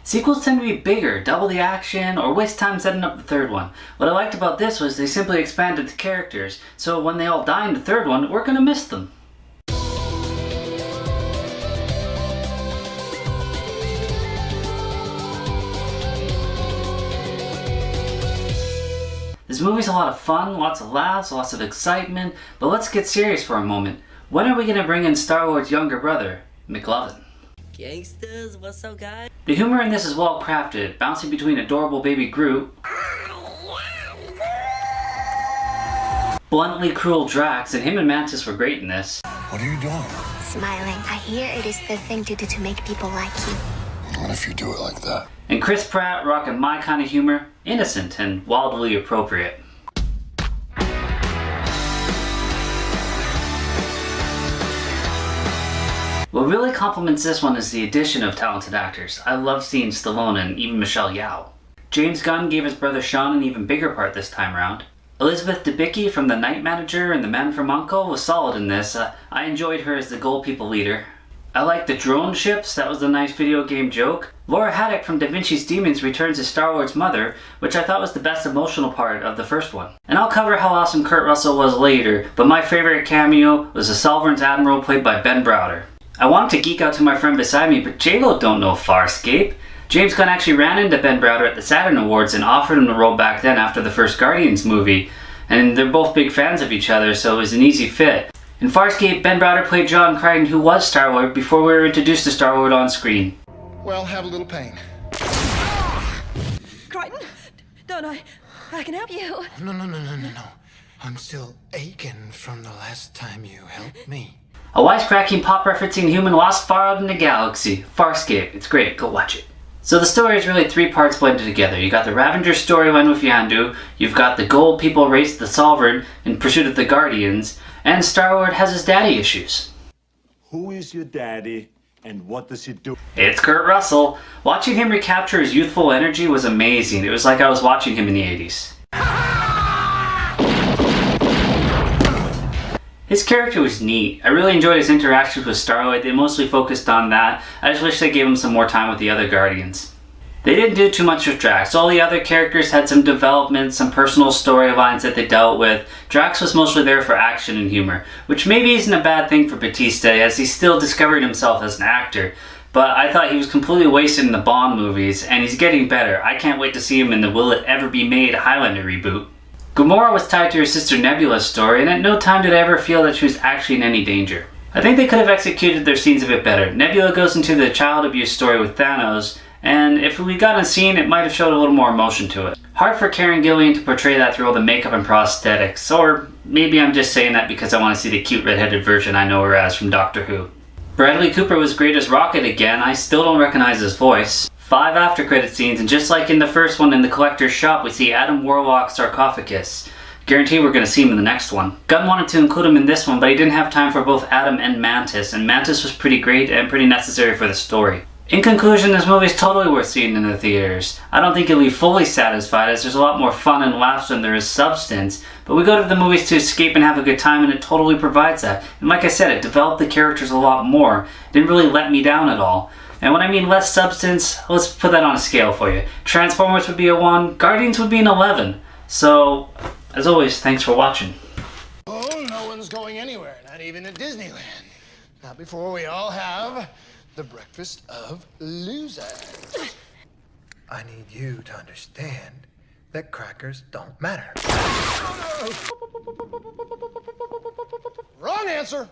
Sequels tend to be bigger, double the action, or waste time setting up the third one. What I liked about this was they simply expanded the characters, so when they all die in the third one, we're gonna miss them. This movie's a lot of fun, lots of laughs, lots of excitement, but let's get serious for a moment. When are we gonna bring in Star-Lord's younger brother, McLovin? Gangsters, what's up, guys? The humor in this is well crafted, bouncing between adorable baby Groot, bluntly cruel Drax, and him and Mantis were great in this. What are you doing? Smiling. I hear it is the thing to do to make people like you. What if you do it like that? And Chris Pratt rocking my kind of humor, innocent and wildly appropriate. What really complements this one is the addition of talented actors. I love seeing Stallone and even Michelle Yeoh. James Gunn gave his brother Sean an even bigger part this time around. Elizabeth Debicki from The Night Manager and The Man from U.N.C.L.E. was solid in this. I enjoyed her as the Gold People leader. I like the drone ships, that was a nice video game joke. Laura Haddock from Da Vinci's Demons returns as Star-Lord's mother, which I thought was the best emotional part of the first one. And I'll cover how awesome Kurt Russell was later, but my favorite cameo was the Sovereign's Admiral played by Ben Browder. I wanted to geek out to my friend beside me, but J-Lo don't know Farscape. James Gunn actually ran into Ben Browder at the Saturn Awards and offered him the role back then after the first Guardians movie. And they're both big fans of each other, so it was an easy fit. In Farscape, Ben Browder played John Crichton, who was Star-Lord before we were introduced to Star-Lord on screen. Well, have a little pain. Crichton, don't I can help you. No. I'm still aching from the last time you helped me. A wisecracking pop referencing human lost far out in the galaxy. Farscape, it's great, go watch it. So the story is really three parts blended together. You got the Ravager storyline with Yandu, you've got the Gold People race the Sovereign in pursuit of the Guardians, and Star-Lord has his daddy issues. Who is your daddy, and what does he do? It's Kurt Russell. Watching him recapture his youthful energy was amazing. It was like I was watching him in the 80s. His character was neat. I really enjoyed his interactions with Star-Lord. They mostly focused on that. I just wish they gave him some more time with the other Guardians. They didn't do too much with Drax. All the other characters had some development, some personal storylines that they dealt with. Drax was mostly there for action and humor, which maybe isn't a bad thing for Batista, as he still discovered himself as an actor. But I thought he was completely wasted in the Bond movies, and he's getting better. I can't wait to see him in the Will It Ever Be Made Highlander reboot. Gamora was tied to her sister Nebula's story, and at no time did I ever feel that she was actually in any danger. I think they could have executed their scenes a bit better. Nebula goes into the child abuse story with Thanos, and if we got a scene, it might have showed a little more emotion to it. Hard for Karen Gillian to portray that through all the makeup and prosthetics, or maybe I'm just saying that because I want to see the cute redheaded version I know her as from Doctor Who. Bradley Cooper was great as Rocket again. I still don't recognize his voice. 5 after-credit scenes, and just like in the first one in the collector's shop, we see Adam Warlock's sarcophagus. Guarantee we're going to see him in the next one. Gunn wanted to include him in this one, but he didn't have time for both Adam and Mantis was pretty great and pretty necessary for the story. In conclusion, this movie is totally worth seeing in the theaters. I don't think you'll be fully satisfied, as there's a lot more fun and laughs than there is substance, but we go to the movies to escape and have a good time, and it totally provides that. And like I said, it developed the characters a lot more. It didn't really let me down at all. And when I mean less substance, let's put that on a scale for you. Transformers would be a 1, Guardians would be an 11. So, as always, thanks for watching. Oh, no one's going anywhere, not even at Disneyland. Not before we all have the breakfast of losers. I need you to understand that crackers don't matter. Wrong answer.